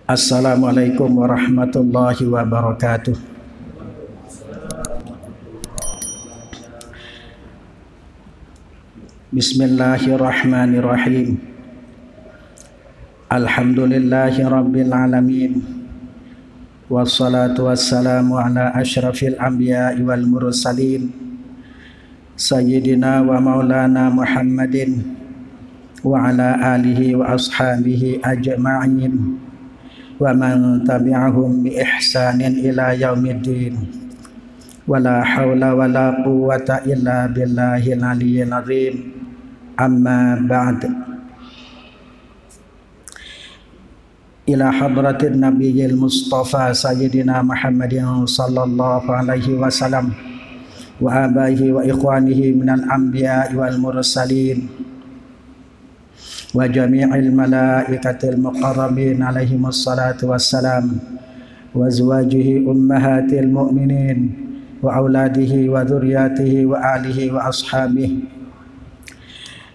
Assalamualaikum warahmatullahi wabarakatuh. Bismillahirrahmanirrahim. Alhamdulillahi rabbil alamin. Wassalatu wassalamu ala asyrafil anbiya'i wal mursalin Sayyidina wa maulana Muhammadin wa ala alihi wa ashabihi ajma'in wa man tabi'ahum bi ihsanin ila yaumiddin. Wala haula wala quwwata illa billahil aliyyil azim. Amma ba'd. Ila hadratin nabiyil mustafa sayyidina Muhammadin sallallahu alaihi wasallam wa abaihi wa ikhwanihi minal anbiya'i wal mursalin wa jami'il malaikatil muqarrabin alaihimus salatu wassalam wa azwajihi ummahatil mu'minin wa auladihi wa dhurriyyatihi wa alihi wa ashabihi,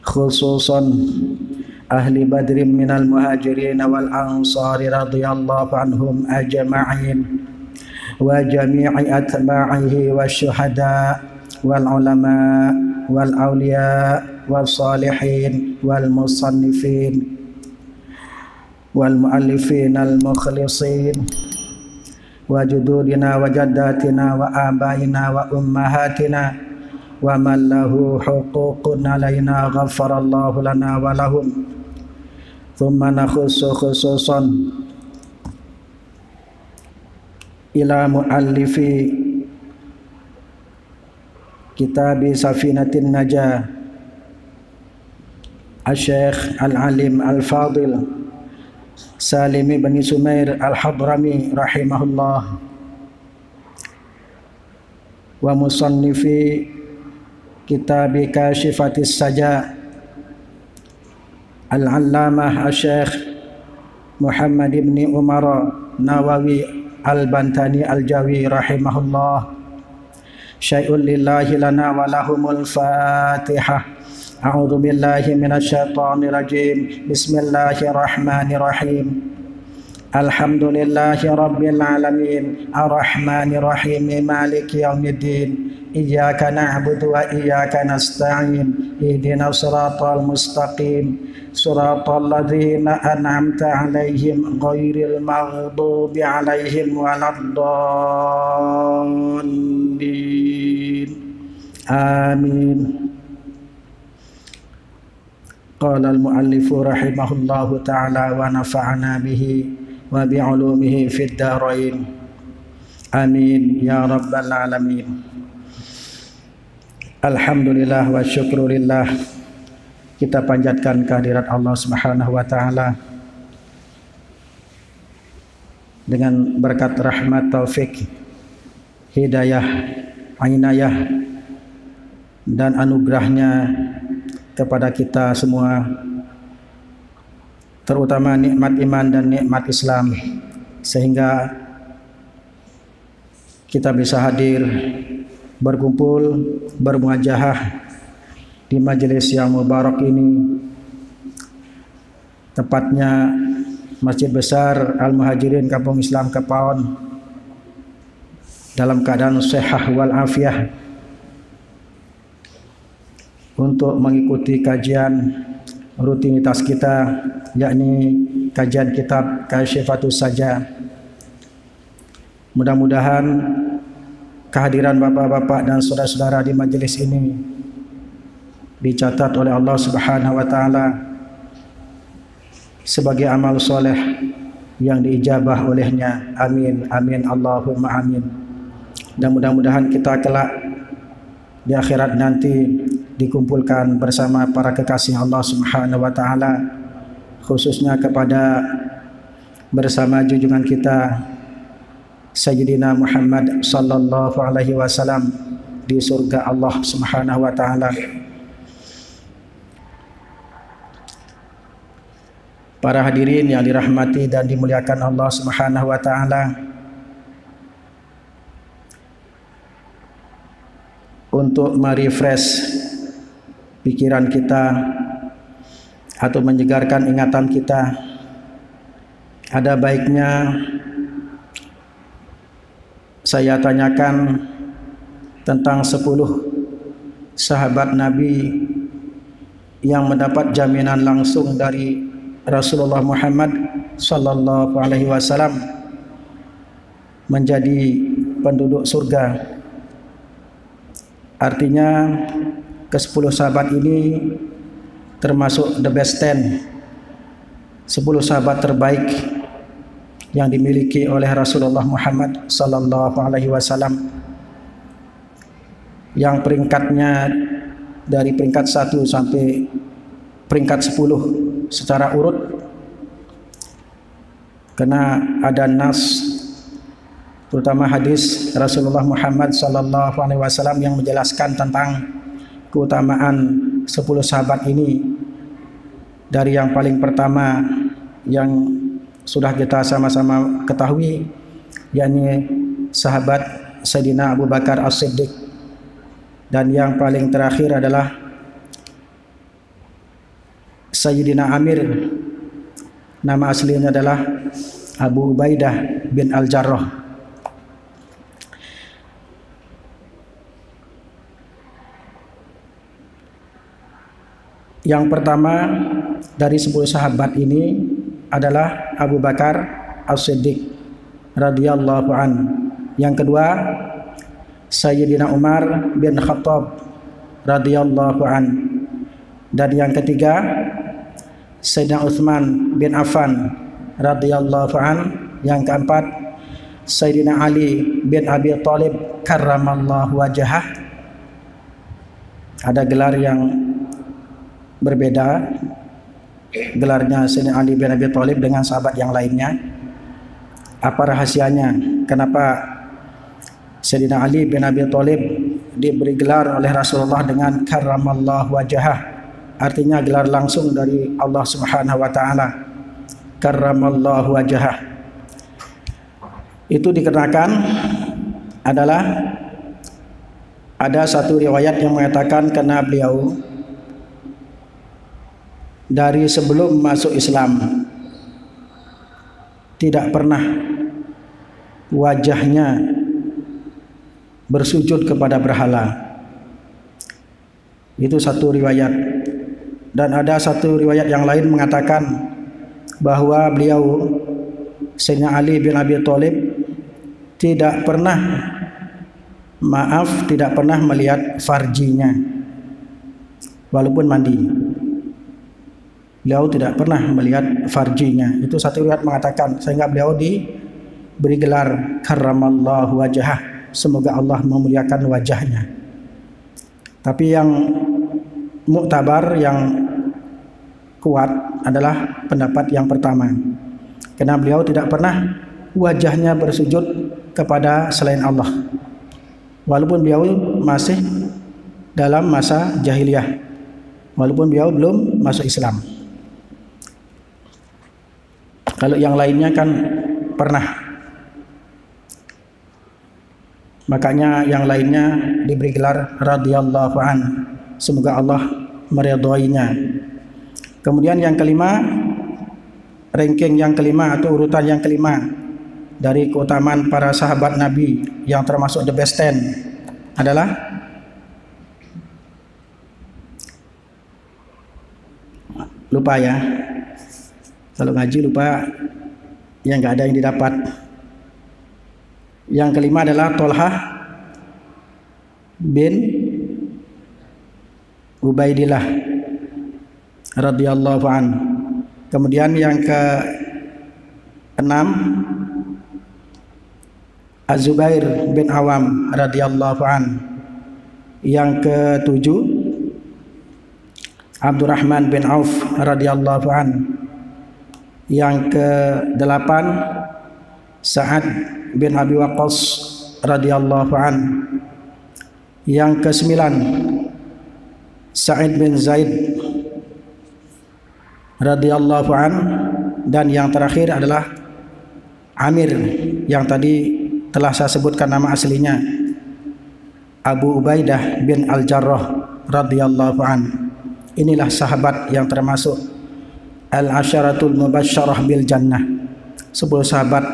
khususan ahli badrin minal muhajirin wal ansari radhiyallahu anhum ajma'in wa jami'i atba'ihi wa syuhada wal ulama wal awliya wal salihin wal musannifin wal muallifin al mukhlisin wa jududina wa jaddatina wa abaina wa ummahatina wa man lahu huququn alaina ghafarallahu lana wa lahum. Thumma nakhussu khususan ila muallifi kitabi Safinatin Najah Al-Syekh Al-Alim Al-Fadil Salim bin Sumair Al-Hadrami rahimahullah wa musannifi kitabi Kashifatis Saja Al-Allamah Al-Syekh Muhammad ibn Umar Nawawi Al-Bantani Al-Jawi rahimahullah. Syai'un lillahi lana wa lahumul fatihah. A'udzu billahi minasyaitonir rajim. Bismillahirrahmanirrahim. Alhamdulillahi rabbil alamin. Arrahmanir rahim. Maliki yaumiddin. Iyyaka na'budu wa iyyaka nasta'in. Ihdinas siratal mustaqim. Siratal ladzina an'amta 'alaihim ghairil maghdubi 'alaihim waladdallin. Amin. Qala al-muallifu rahimahullahu ta'ala wa nafa'ana bihi wa bi'ulumihi fid dharain. Amin ya rabbal alamin. Alhamdulillah wa syukrulillah. Kita panjatkan kehadirat Allah Subhanahu wa taala dengan berkat rahmat, taufik, hidayah, inayah dan anugerahnya kepada kita semua, terutama nikmat iman dan nikmat Islam, sehingga kita bisa hadir, berkumpul, bermuajahah di majelis yang mubarak ini, tepatnya Masjid Besar Al-Muhajirin Kampung Islam Kepaon, dalam keadaan sehat wal afiah, untuk mengikuti kajian rutinitas kita, yakni kajian kitab Kashifatus Saja. Mudah-mudahan kehadiran bapak-bapak dan saudara-saudara di majelis ini dicatat oleh Allah Subhanahu wa taala sebagai amal soleh yang diijabah olehnya. Amin amin Allahumma amin. Dan mudah-mudahan kita kelak di akhirat nanti dikumpulkan bersama para kekasih Allah Subhanahu wa taala, khususnya kepada bersama junjungan kita Sayyidina Muhammad sallallahu alaihi wasallam di surga Allah Subhanahu wa taala. Para hadirin yang dirahmati dan dimuliakan Allah Subhanahu wa taala, untuk merefresh pikiran kita atau menyegarkan ingatan kita, ada baiknya saya tanyakan tentang 10 sahabat Nabi yang mendapat jaminan langsung dari Rasulullah Muhammad sallallahu alaihi wasallam menjadi penduduk surga. Artinya ke-10 sahabat ini termasuk the best 10, 10 sahabat terbaik yang dimiliki oleh Rasulullah Muhammad sallallahu alaihi wasallam, yang peringkatnya dari peringkat 1 sampai peringkat 10 secara urut, karena ada nas, terutama hadis Rasulullah Muhammad sallallahu alaihi wasallam yang menjelaskan tentang keutamaan 10 sahabat ini. Dari yang paling pertama yang sudah kita sama-sama ketahui, yakni sahabat Sayyidina Abu Bakar As-Siddiq, dan yang paling terakhir adalah Sayyidina Amir, nama aslinya adalah Abu Ubaidah bin Al-Jarrah. Yang pertama dari 10 sahabat ini adalah Abu Bakar As-Siddiq radhiyallahu an. Yang kedua Sayyidina Umar bin Khattab radhiyallahu an. Dan yang ketiga Sayyidina Utsman bin Affan radhiyallahu an. Yang keempat Sayyidina Ali bin Abi Thalib karramallahu wajhah. Ada gelar yang berbeda, gelarnya Sayyidina Ali bin Abi Thalib dengan sahabat yang lainnya. Apa rahasianya? Kenapa Sayyidina Ali bin Abi Thalib diberi gelar oleh Rasulullah dengan karramallahu wajhah? Artinya gelar langsung dari Allah Subhanahu wa taala, karramallahu wajhah. Itu dikarenakan adalah ada satu riwayat yang mengatakan karena beliau dari sebelum masuk Islam tidak pernah wajahnya bersujud kepada berhala. Itu satu riwayat. Dan ada satu riwayat yang lain mengatakan bahwa beliau Sayyidina Ali bin Abi Thalib tidak pernah melihat farjinya walaupun mandi. Beliau tidak pernah melihat farjinya. Itu satu riwayat mengatakan, sehingga beliau diberi gelar karramallahu wajhah, semoga Allah memuliakan wajahnya. Tapi yang muktabar, yang kuat adalah pendapat yang pertama, karena beliau tidak pernah wajahnya bersujud kepada selain Allah walaupun beliau masih dalam masa jahiliyah, walaupun beliau belum masuk Islam. Kalau yang lainnya kan pernah. Makanya yang lainnya diberi gelar radhiyallahu an, semoga Allah meridhoinya. Kemudian yang kelima, ranking yang kelima atau urutan yang kelima dari keutamaan para sahabat Nabi yang termasuk the best 10 adalah lupa ya. Kalau ngaji lupa, yang nggak ada yang didapat. Yang kelima adalah Tolhah bin Ubaidillah radhiyallahu an. Kemudian yang ke-6 Az-Zubair bin Awam radhiyallahu an. Yang ke-7 Abdurrahman bin Auf radhiyallahu an. Yang ke-8 Sa'ad bin Abi Waqqas radhiyallahu an. Yang ke-9 Sa'id bin Zaid radhiyallahu an. Dan yang terakhir adalah Amir, yang tadi telah saya sebutkan nama aslinya, Abu Ubaidah bin Al-Jarrah radhiyallahu an. Inilah sahabat yang termasuk al-asyaratul mubasysyarah bil jannah, 10 sahabat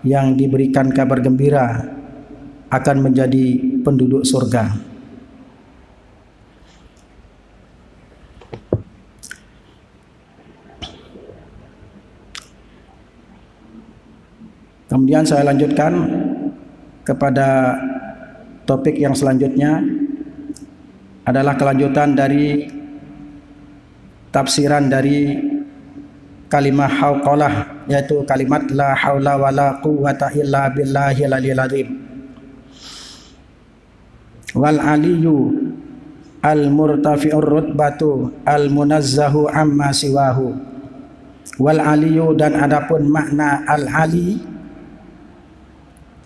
yang diberikan kabar gembira akan menjadi penduduk surga. Kemudian saya lanjutkan kepada topik yang selanjutnya, adalah kelanjutan dari tafsiran dari kalimah hauqalah, yaitu kalimat la haula wala quwwata illa billahil aliyil azim. Wal aliyu al murtafi'ur rutbatu al munazzahu amma siwahu. Wal aliyu, dan adapun makna al ali,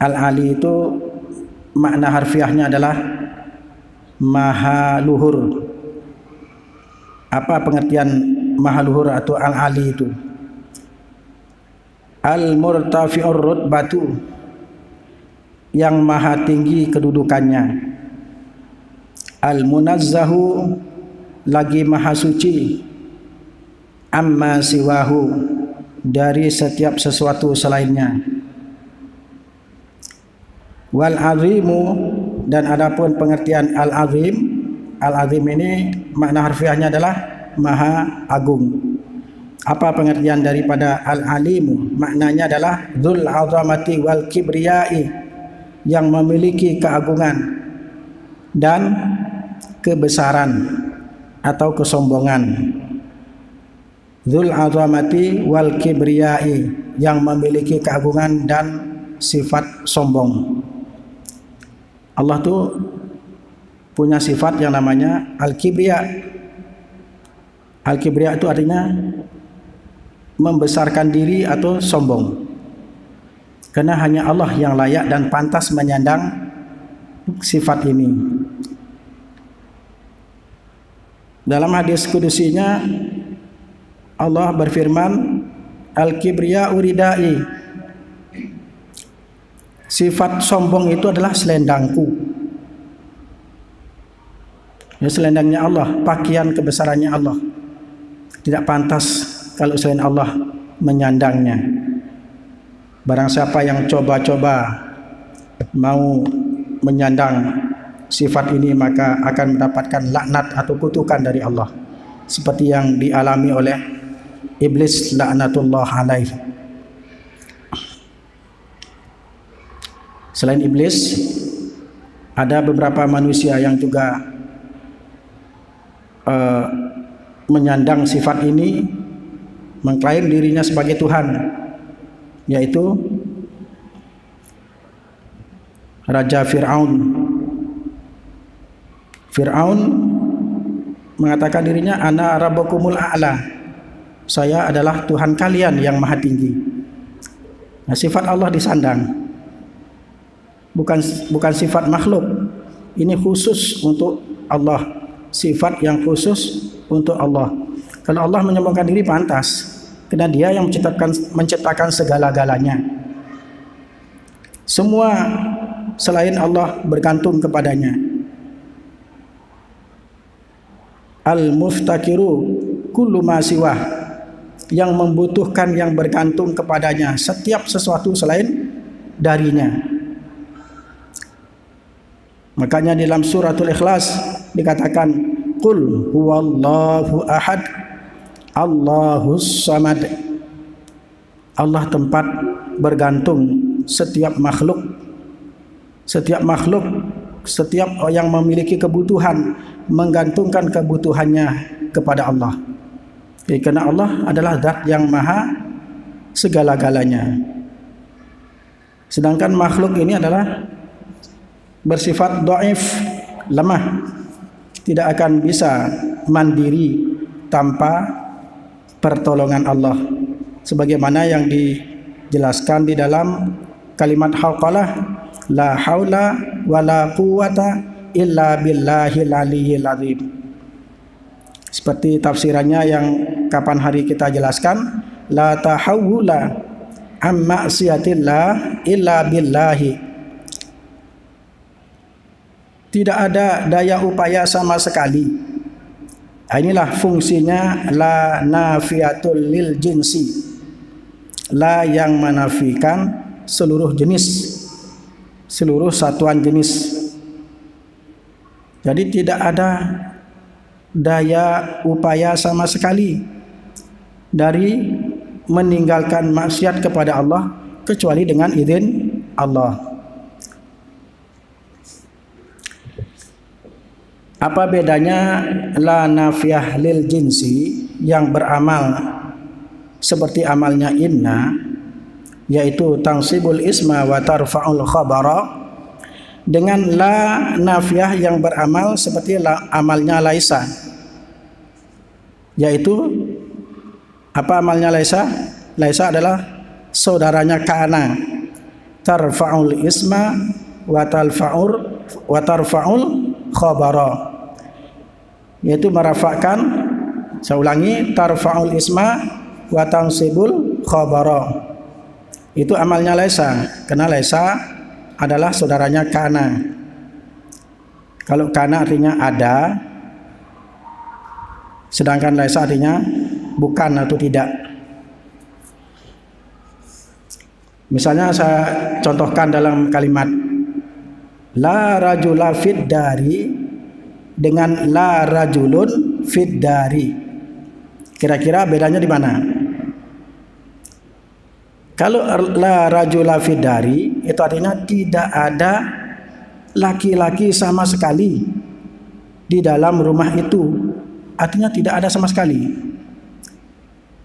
al ali itu makna harfiahnya adalah maha luhur. Apa pengertian maha luhur atau al-ali itu? Al-murtafi'ur rutbatu, yang maha tinggi kedudukannya. Al-munazzahu, lagi maha suci. Amma siwahu, dari setiap sesuatu selainnya. Wal azimu, dan adapun pengertian al-azim, al-azim ini makna harfiahnya adalah maha agung. Apa pengertian daripada al-alimu? Maknanya adalah dzul azamati wal kibriyai, yang memiliki keagungan dan kebesaran atau kesombongan. Dzul azamati wal kibriyai, yang memiliki keagungan dan sifat sombong. Allah tuh punya sifat yang namanya al-kibriya. Al-kibriya itu artinya membesarkan diri atau sombong. Karena hanya Allah yang layak dan pantas menyandang sifat ini. Dalam hadis kudusinya Allah berfirman, al-kibriya uridai, sifat sombong itu adalah selendangku. Ya, selendangnya Allah, pakaian kebesarannya Allah. Tidak pantas kalau selain Allah menyandangnya. Barang siapa yang coba-coba mau menyandang sifat ini, maka akan mendapatkan laknat atau kutukan dari Allah, seperti yang dialami oleh iblis laknatullah alaih. Selain iblis, ada beberapa manusia yang juga menyandang sifat ini, mengklaim dirinya sebagai Tuhan, yaitu Raja Fir'aun. Fir'aun mengatakan dirinya ana rabbukumul a'la, saya adalah Tuhan kalian yang maha tinggi. Nah, sifat Allah disandang. Bukan sifat makhluk. Ini khusus untuk Allah, sifat yang khusus untuk Allah. Kalau Allah menyombongkan diri pantas, karena Dia yang menciptakan segala-galanya. Semua selain Allah bergantung kepadanya. Al-muftakiru kullu ma siwah, yang membutuhkan, yang bergantung kepadanya setiap sesuatu selain darinya. Makanya dalam suratul Ikhlas dikatakan qul huwallahu ahad Allahus samad. Allah tempat bergantung setiap makhluk. Setiap yang memiliki kebutuhan menggantungkan kebutuhannya kepada Allah. Karena Allah adalah zat yang maha segala-galanya. Sedangkan makhluk ini adalah bersifat dhaif, lemah, tidak akan bisa mandiri tanpa pertolongan Allah, sebagaimana yang dijelaskan di dalam kalimat hauqalah, la haula wala quwwata illa billahil aliyil azim. Seperti tafsirannya yang kapan hari kita jelaskan, la tahawula amma ma'siyatillah illa billahi. Tidak ada daya upaya sama sekali. Inilah fungsinya la nafiatul lil jinsi. La yang menafikan seluruh jenis, seluruh satuan jenis. Jadi tidak ada daya upaya sama sekali dari meninggalkan maksiat kepada Allah kecuali dengan izin Allah. Apa bedanya la nafiyah lil jinsi yang beramal seperti amalnya inna, yaitu tansibul isma wa tarfa'ul khabara, dengan la nafiyah yang beramal seperti amalnya laisa, yaitu apa amalnya laisa? Laisa adalah saudaranya kana, tarfa'ul isma wa tarfa'ul khabara, yaitu merafakkan, saya ulangi, tarfa'ul isma wa tansibul khabara. Itu amalnya laisa, karena laisa adalah saudaranya kana. Kalau kana artinya ada, sedangkan laisa artinya bukan atau tidak. Misalnya saya contohkan dalam kalimat la rajula fid dari dengan la rajulun fid dari. Kira-kira bedanya di mana? Kalau la rajula fid dari itu artinya tidak ada laki-laki sama sekali di dalam rumah itu. Artinya tidak ada sama sekali.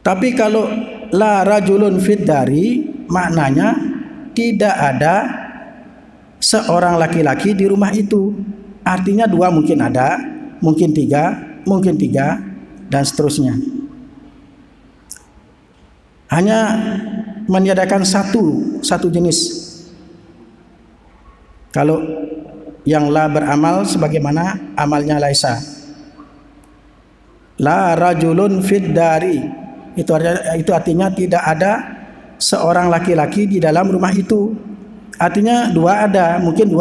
Tapi kalau la rajulun fid dari maknanya tidak ada seorang laki-laki di rumah itu. Artinya dua mungkin ada, mungkin tiga, dan seterusnya. Hanya meniadakan satu jenis. Kalau yang la beramal sebagaimana amalnya laisa. La rajulun fid dari itu artinya tidak ada seorang laki-laki di dalam rumah itu. Artinya dua ada, mungkin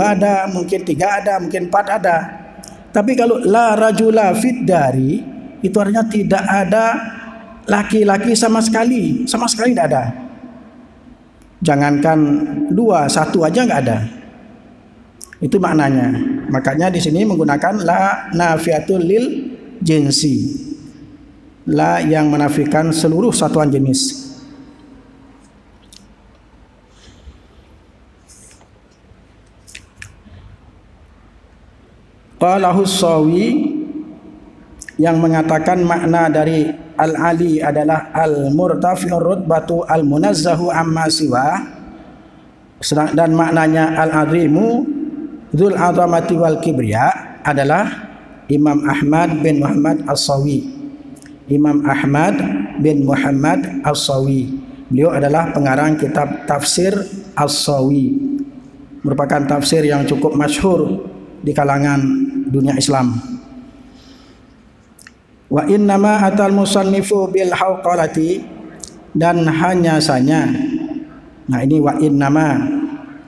tiga ada, mungkin empat ada. Tapi kalau la rajula fid dari itu artinya tidak ada laki-laki sama sekali tidak ada. Jangankan dua, satu aja nggak ada. Itu maknanya. Makanya di sini menggunakan la nafiatul lil jinsi, la yang menafikan seluruh satuan jenis. Qalahu Sawi yang mengatakan makna dari al-ali adalah al-murtafi'ur rutbatu al-munazzahu amma siwa, dan maknanya al-azimu dzul azamati wal kibriya adalah Imam Ahmad bin Muhammad As-Sawi. Imam Ahmad bin Muhammad As-Sawi, beliau adalah pengarang kitab tafsir As-Sawi, merupakan tafsir yang cukup masyhur di kalangan dunia Islam. Wa innama atal musannifu bil hauqalati, dan hanya saja. Nah ini wa innama,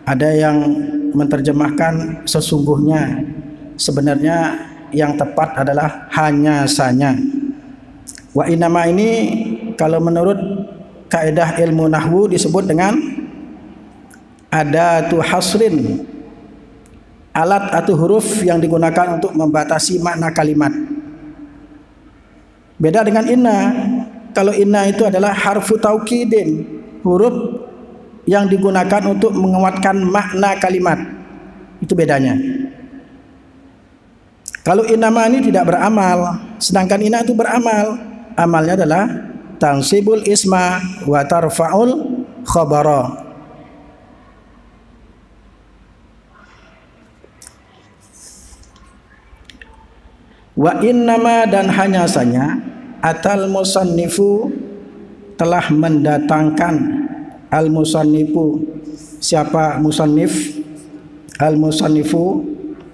ada yang menerjemahkan sesungguhnya. Sebenarnya yang tepat adalah hanya saja. Wa innama ini kalau menurut kaidah ilmu nahwu disebut dengan adatu hasrin, alat atau huruf yang digunakan untuk membatasi makna kalimat. Beda dengan inna. Kalau inna itu adalah harfu taukidin, huruf yang digunakan untuk menguatkan makna kalimat. Itu bedanya. Kalau innama ini tidak beramal, sedangkan inna itu beramal. Amalnya adalah tansibul isma wa tarfa'ul khabara. Wa innama, dan hanya saja atal musannifu, telah mendatangkan, al musannifu, siapa musannif? Al musannifu,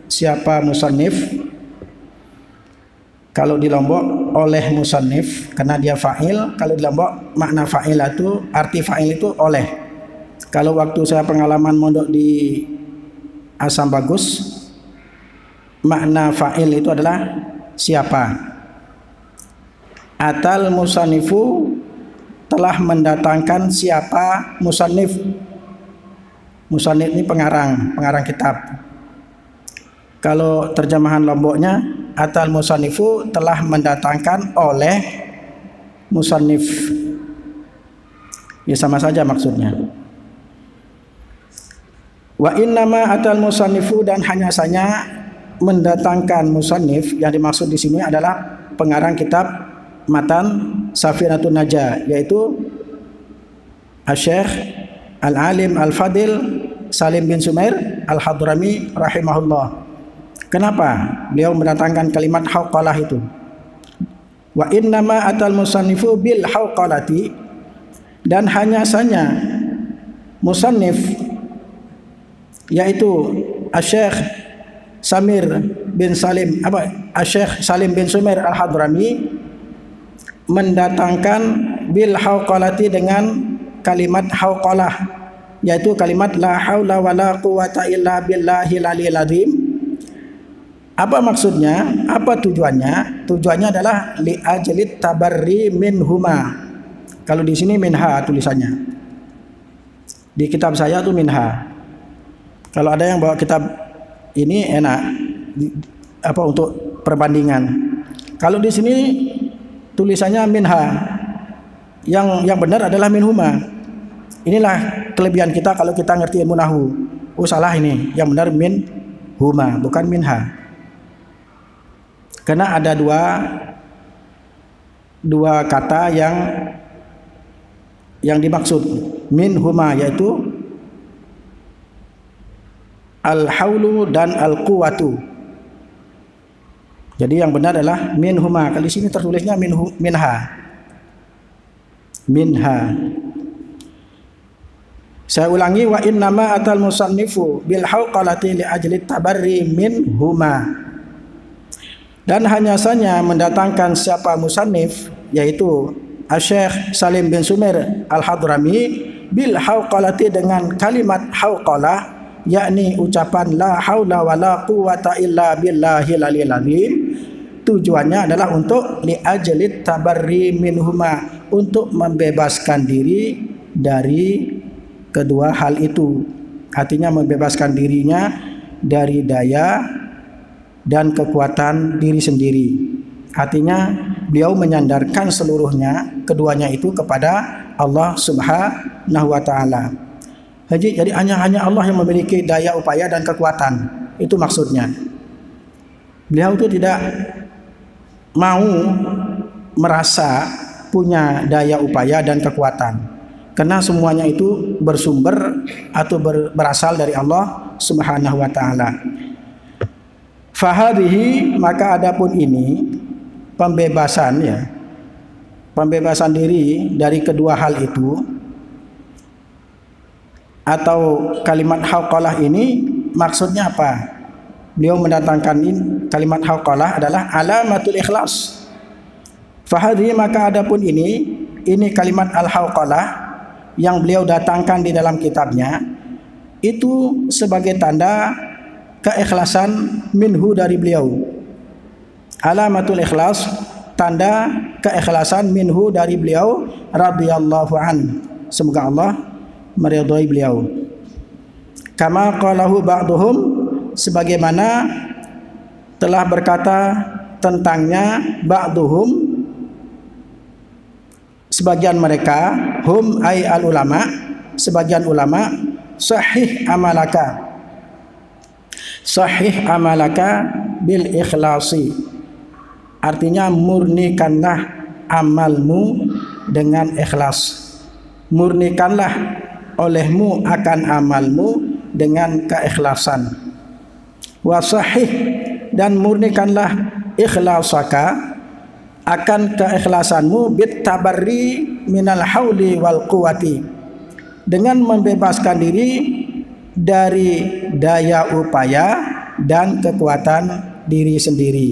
siapa musannif? Kalau di Lombok oleh musannif, karena dia fa'il. Kalau di Lombok makna fa'il itu, arti fa'il itu oleh. Kalau waktu saya pengalaman mondok di Asam Bagus, makna fa'il itu adalah siapa. Atal musannifu telah mendatangkan siapa musannif. Musannif ini pengarang kitab. Kalau terjemahan Lomboknya, atal musannifu telah mendatangkan oleh musannif. Ya sama saja maksudnya. Wa innama atal musannifu, dan hanya saja mendatangkan musannif, yang dimaksud di sini adalah pengarang kitab Matan Safinatun Najah, yaitu Asy-Syaikh Al-Alim Al-Fadil Salim bin Sumair Al-Hadrami rahimahullah. Kenapa beliau mendatangkan kalimat hauqalah itu? Wa innama atal musannifu bil hauqalati, dan hanya saja musannif yaitu Asy-Syaikh Samir bin Salim Asy-Syaikh Salim bin Sumair Al-Hadrami mendatangkan bil hauqalati dengan kalimat hauqalah, yaitu kalimat la haula wala quwata illa billahil aliyil azim. Apa maksudnya? Apa tujuannya? Tujuannya adalah li ajlit tabarri minhuma. Kalau di sini minha tulisannya. Di kitab saya tuh minha. Kalau ada yang bawa kitab ini enak untuk perbandingan. Kalau di sini tulisannya minha. Yang benar adalah minhuma. Inilah kelebihan kita kalau kita ngerti ilmu nahwu. Oh salah ini. Yang benar minhuma, bukan minha. Karena ada dua kata yang dimaksud minhuma, yaitu al-haulu dan al-quwatu. Jadi yang benar adalah minhuma. Kalau di sini tertulisnya minha. Saya ulangi, wa innama atal musannifu bil hauqalati li ajli tabarri minhuma. Dan hanya saja mendatangkan siapa musannif, yaitu Asy-Syaikh Salim bin Sumair Al-Hadrami bil hauqalati, dengan kalimat hauqalah, yakni ucapan la haula wala quwata illa billahil aliyil azim. Tujuannya adalah untuk li ajlit tabarri minhuma, untuk membebaskan diri dari kedua hal itu. Artinya membebaskan dirinya dari daya dan kekuatan diri sendiri. Artinya beliau menyandarkan seluruhnya, keduanya itu kepada Allah Subhanahu wa taala. Jadi hanya Allah yang memiliki daya upaya dan kekuatan. Itu maksudnya. Beliau itu tidak mau merasa punya daya upaya dan kekuatan, karena semuanya itu bersumber atau berasal dari Allah Subhanahu wa taala. Fahadhihi, maka adapun ini pembebasan diri dari kedua hal itu, atau kalimat hauqalah ini maksudnya apa? Beliau mendatangkan kalimat hauqalah adalah alamatul ikhlas. Fahadhihi, maka adapun ini kalimat al-hauqalah yang beliau datangkan di dalam kitabnya, itu sebagai tanda keikhlasan minhu dari beliau. Alamatul ikhlas, tanda keikhlasan minhu dari beliau radhiyallahu an. Semoga Allah meridhai beliau. Kama qalahu ba'duhum, sebagaimana telah berkata tentangnya ba'duhum, sebagian mereka, hum ay al ulama, sebagian ulama, sahih amalaka bil ikhlasi, artinya murnikanlah amalmu dengan ikhlas. Murnikanlah olehmu akan amalmu dengan keikhlasan. Wa sahih, dan murnikanlah ikhlasaka akan keikhlasanmu bit tabarri minal hauli wal quwati, dengan membebaskan diri dari daya upaya dan kekuatan diri sendiri.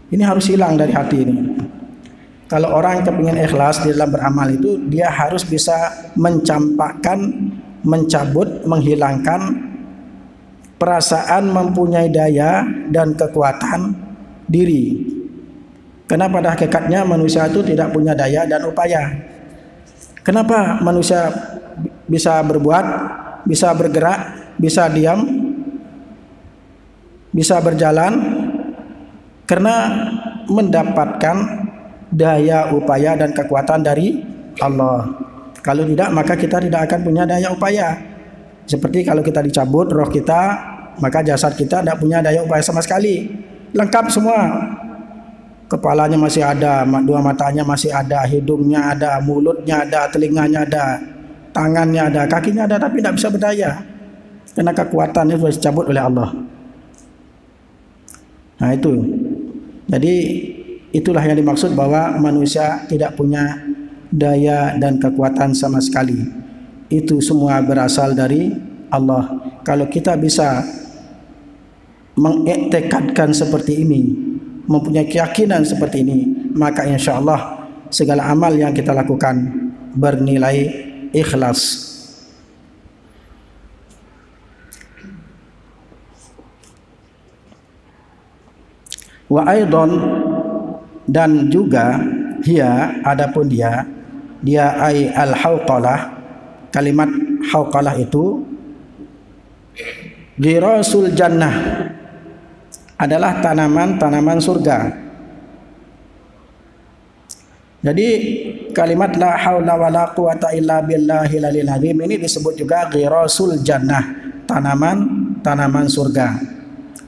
Ini harus hilang dari hati ini. Kalau orang kepingin ikhlas di dalam beramal itu, dia harus bisa mencampakkan, mencabut, menghilangkan perasaan mempunyai daya dan kekuatan diri. Karena pada hakikatnya manusia itu tidak punya daya dan upaya. Kenapa manusia bisa berbuat, bisa bergerak, bisa diam, bisa berjalan? Karena mendapatkan daya upaya dan kekuatan dari Allah. Kalau tidak, maka kita tidak akan punya daya upaya. Seperti kalau kita dicabut roh kita, maka jasad kita tidak punya daya upaya sama sekali. Lengkap semua. Kepalanya masih ada, dua matanya masih ada, hidungnya ada, mulutnya ada, telinganya ada, tangannya ada, kakinya ada, tapi tidak bisa berdaya. Karena kekuatannya sudah dicabut oleh Allah. Nah itu. Jadi itulah yang dimaksud bahwa manusia tidak punya daya dan kekuatan sama sekali. Itu semua berasal dari Allah. Kalau kita bisa mengiktikadkan seperti ini, mempunyai keyakinan seperti ini, maka insya Allah segala amal yang kita lakukan bernilai ikhlas. Wa aidon, dan juga adapun dia ai al-hauqalah. Kalimat hauqalah itu ghirasul jannah, adalah tanaman-tanaman surga. Jadi kalimat la haula wala quwata illa billahil aliyil azim ini disebut juga ghirasul jannah, tanaman surga.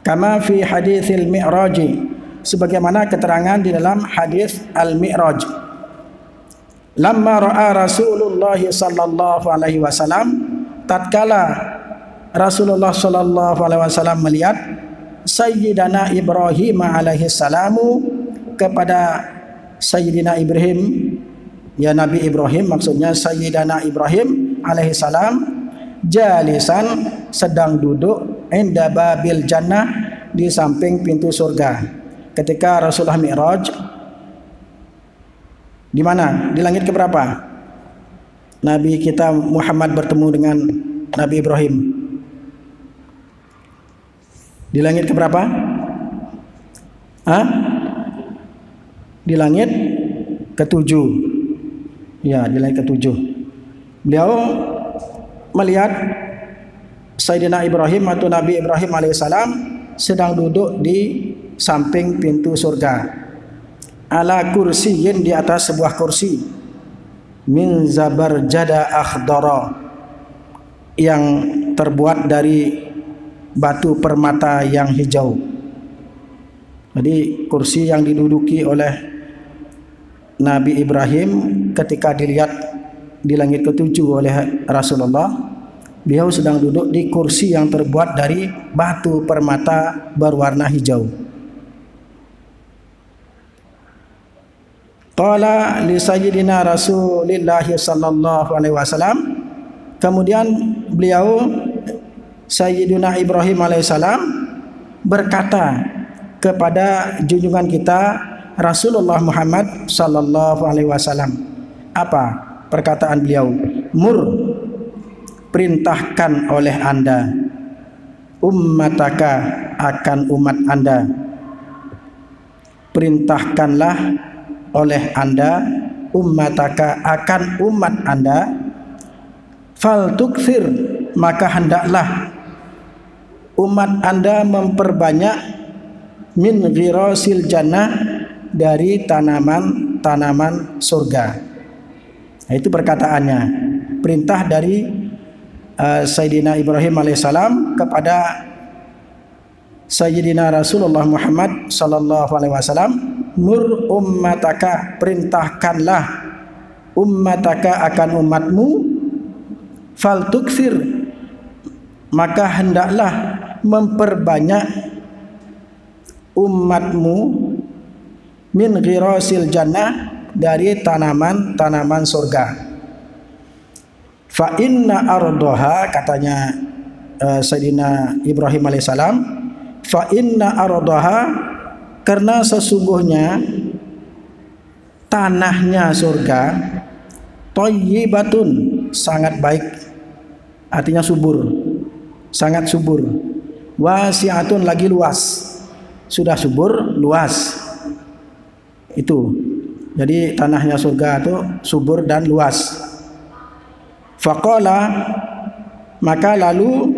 Kama fi haditsil mi'raj, sebagaimana keterangan di dalam hadis al-mi'raj. Lamma ra'a Rasulullah sallallahu alaihi wasallam, tatkala Rasulullah sallallahu alaihi wasallam melihat Sayyidina Ibrahim alaihi salamu, kepada Sayyidina Ibrahim, ya Nabi Ibrahim maksudnya, Sayyidina Ibrahim alaihi salam, jalisan, sedang duduk, inda babil jannah, di samping pintu surga. Ketika Rasulullah Mi'raj, di mana? Di langit keberapa? Nabi kita Muhammad bertemu dengan Nabi Ibrahim. Di langit keberapa? Di langit ketujuh. Ya, di langit ketujuh. Beliau melihat Sayyidina Ibrahim atau Nabi Ibrahim alaihissalam sedang duduk di samping pintu surga. Ala kursiyin, di atas sebuah kursi, min zabarjada akhdara, yang terbuat dari batu permata yang hijau. Jadi kursi yang diduduki oleh Nabi Ibrahim ketika dilihat di langit ketujuh oleh Rasulullah, beliau sedang duduk di kursi yang terbuat dari batu permata berwarna hijau. Qala li sayyidina Rasulillah sallallahu alaihi wasallam, kemudian beliau Sayyidina Ibrahim alaihissalam berkata kepada junjungan kita Rasulullah Muhammad sallallahu alaihi wasallam. Apa perkataan beliau? Mur, perintahkan oleh Anda, ummataka, akan umat Anda. Perintahkanlah oleh Anda, ummataka, akan umat Anda, fal tukfir, maka hendaklah umat Anda memperbanyak min ghirasil jannah, dari tanaman-tanaman surga. Nah, itu perkataannya, perintah dari Sayyidina Ibrahim alaihissalam kepada Sayyidina Rasulullah Muhammad sallallahu alaihi wasallam, mur ummataka, perintahkanlah ummataka, akan umatmu, fal tukfir, maka hendaklah memperbanyak umatmu min ghirasil jannah, dari tanaman-tanaman surga. Fa inna ardoha, katanya Sayyidina Ibrahim alaihissalam, fa inna ardoha, karena sesungguhnya tanahnya surga, thayyibatun, sangat baik, artinya subur, sangat subur, wasi'atun, lagi luas, sudah subur, luas. Itu jadi tanahnya surga itu subur dan luas. Faqala, maka lalu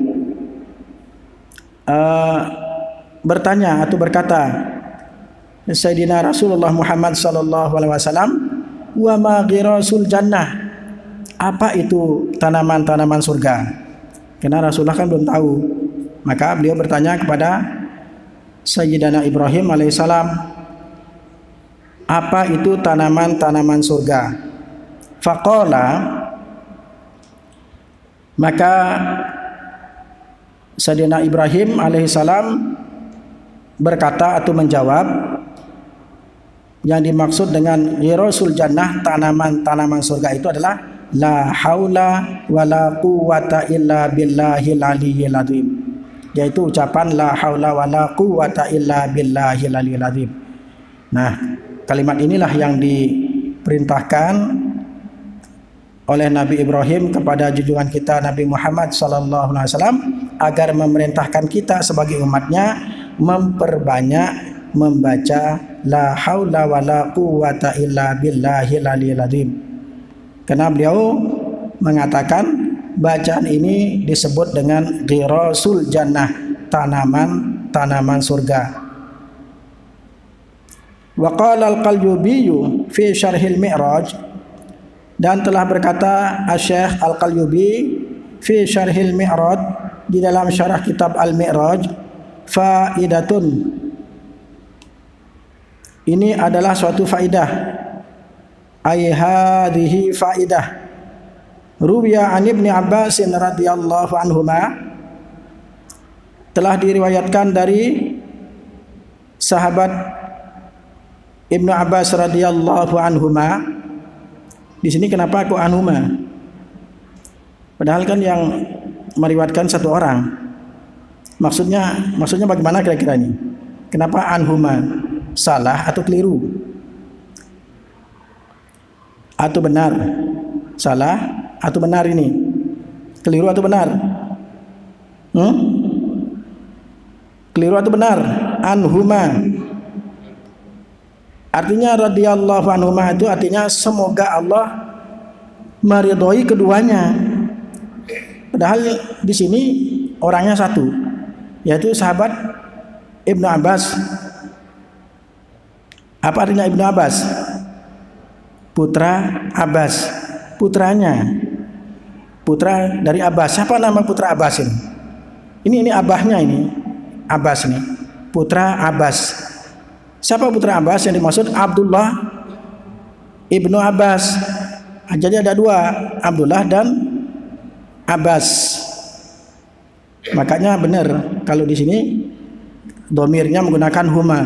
bertanya atau berkata Sayyidina Rasulullah Muhammad sallallahu alaihi wasallam, wa ma ghirasul jannah, apa itu tanaman-tanaman surga? Karena Rasulullah kan belum tahu. Maka beliau bertanya kepada Sayyidina Ibrahim alaihissalam, apa itu tanaman-tanaman surga? Faqala, maka Sayyidina Ibrahim alaihissalam berkata atau menjawab, yang dimaksud dengan ghirasul jannah, tanaman-tanaman surga itu adalah la haula wala quwwata illa billahil aliyyil azim, yaitu ucapan la haula wala quwwata illa billahil aliyyil azim. Nah, kalimat inilah yang diperintahkan oleh Nabi Ibrahim kepada junjungan kita Nabi Muhammad sallallahu alaihi wasallam agar memerintahkan kita sebagai umatnya memperbanyak membaca la haula wala quwwata illa billahil aliyyil azim. Karena beliau mengatakan bacaan ini disebut dengan ghirasul jannah, tanaman surga. Wa qala al-Qalyubi fi syarhil Mi'raj, dan telah berkata Asy-Syaikh Al-Qalyubi fi syarhil Mi'raj, di dalam syarah kitab Al-Mi'raj, faidatun, ini adalah suatu faidah. Ay hadhihi faidah ruwiya an Ibnu Abbas radhiyallahu anhuma, telah diriwayatkan dari sahabat Ibnu Abbas radhiyallahu anhuma. Di sini kenapa aku anhuma? Padahal kan yang meriwayatkan satu orang. Maksudnya bagaimana kira-kira ini? Kenapa anhuma? Salah atau keliru? Atau benar? Salah atau benar ini? Keliru atau benar? Keliru atau benar? Anhuma. Artinya radhiyallahu anhuma itu artinya semoga Allah meridhoi keduanya. Padahal di sini orangnya satu, yaitu sahabat Ibnu Abbas. Apa artinya Ibnu Abbas? Putra Abbas, putranya, putra dari Abbas. Siapa nama putra Abbas ini? Ini abahnya ini, Abbas ini, putra Abbas. Siapa putra Abbas yang dimaksud? Abdullah Ibnu Abbas. Jadi ada dua, Abdullah dan Abbas. Makanya benar kalau di sini domirnya menggunakan huma,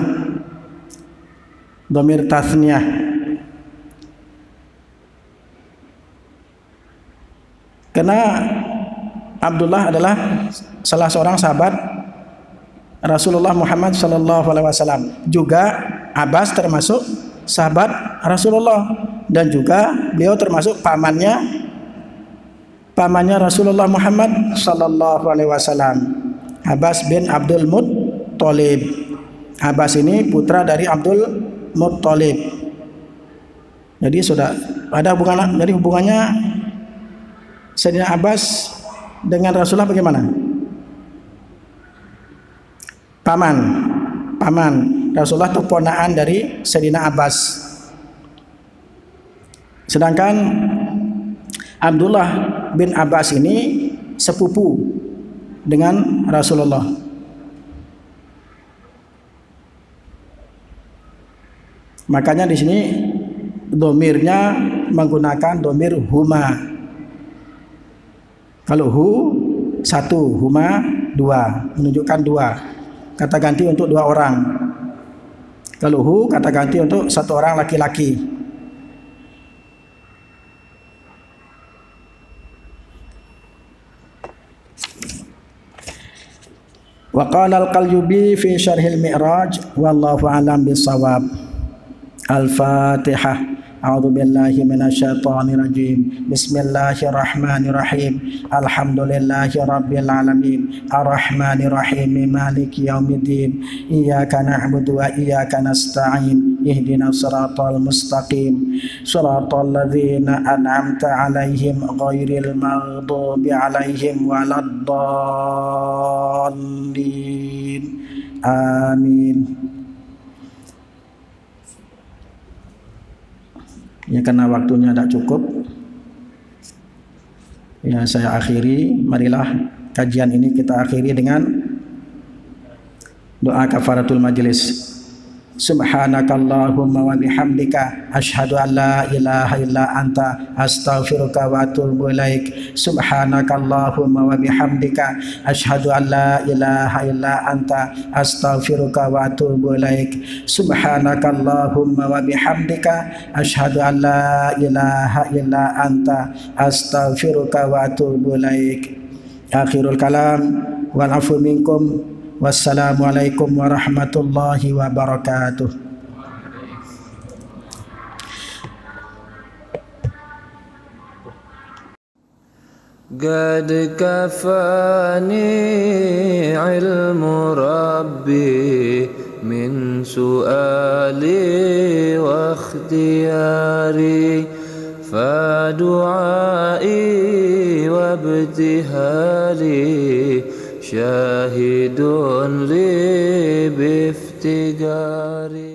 domir tasniyah. Karena Abdullah adalah salah seorang sahabat Rasulullah Muhammad sallallahu alaihi wasallam. Juga Abbas termasuk sahabat Rasulullah, dan juga beliau termasuk pamannya Rasulullah Muhammad sallallahu alaihi wasallam, Abbas bin Abdul Muttalib. Abbas ini putra dari Abdul Muttalib. Jadi sudah ada hubungan, jadi hubungannya Sayyidina Abbas dengan Rasulullah bagaimana? Paman Rasulullah itu ponaan dari Sayyidina Abbas. Sedangkan Abdullah bin Abbas ini sepupu dengan Rasulullah. Makanya di sini domirnya menggunakan domir huma. Kalau hu satu, huma dua, menunjukkan dua. Kata ganti untuk dua orang. Kalau hu kata ganti untuk satu orang laki-laki. Wa qala al-Qalyubi fi syarhil Mi'raj wallahu a'lam bissawab. Al-Fatihah. A'udzu billahi minasyaitonir rajim. Bismillahirrahmanirrahim. Alhamdulillahi rabbil alamin. Arrahmanir rahim. Maliki yaumiddin. Iyyaka na'budu wa iyyaka nasta'in. Ihdinas siratal mustaqim. Shiratal ladzina an'amta 'alaihim ghairil maghdubi 'alaihim waladdallin. Amin. Ya, karena waktunya tidak cukup, ya saya akhiri. Marilah kajian ini kita akhiri dengan doa kafaratul majlis. Subhanakallahumma wa bihamdika asyhadu an la ilaha illa anta astaghfiruka wa atubu ilaik. Subhanakallahumma wa bihamdika asyhadu an la ilaha illa anta astaghfiruka wa atubu ilaik. Subhanakallahumma wa bihamdika asyhadu an la ilaha illa anta astaghfiruka wa atubu ilaik. Akhirul kalam wal afu minkum. Wassalamualaikum warahmatullahi wabarakatuh. قد كفاني علم ربي من سؤالي واختياري فدعائي وابتهالي شاهد لي بافتقاري.